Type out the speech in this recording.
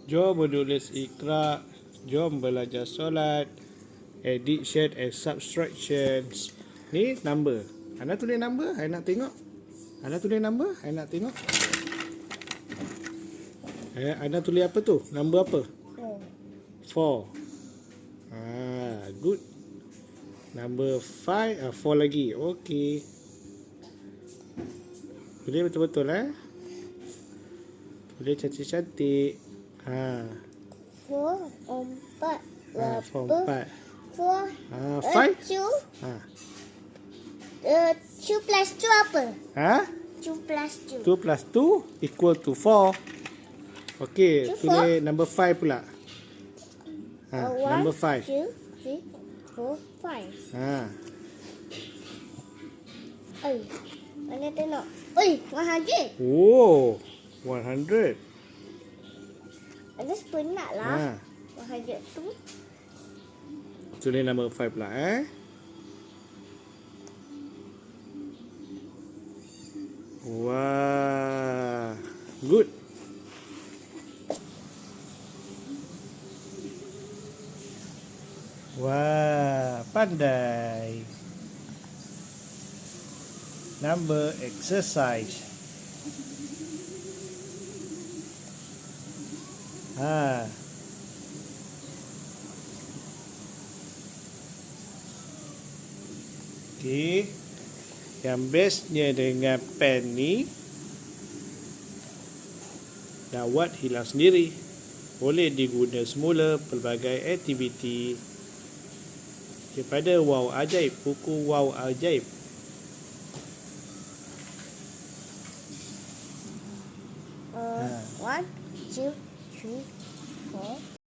Jom menulis Iqra. Jom belajar solat. Addition and subtractions. Ni number. Ana tulis number, I nak tengok. Ana tulis number, I nak tengok. Ana tulis apa tu? Number apa? 4. Good. Number 5, 4 lagi. Okey. Tulis betul-betul Tulis cantik-cantik. 4, 4, 4. 5. 2 plus 2 apa? 2 plus 2. 2 plus 2 equal to 4. Okey, To tulis number 5 pula. Number 5. 1, 2, 3, 4, 5. Mana tengok? 100. Oh, 100. Ada penat lah. 100 tu. Tulis number 5 pula Wah, good. Wah, pandai. Number exercise. Okey. Yang bestnya dengan pen ni, Dawat hilang sendiri. Boleh diguna semula pelbagai aktiviti. Daripada Wow Ajaib, buku Wow Ajaib. One, two, three, four.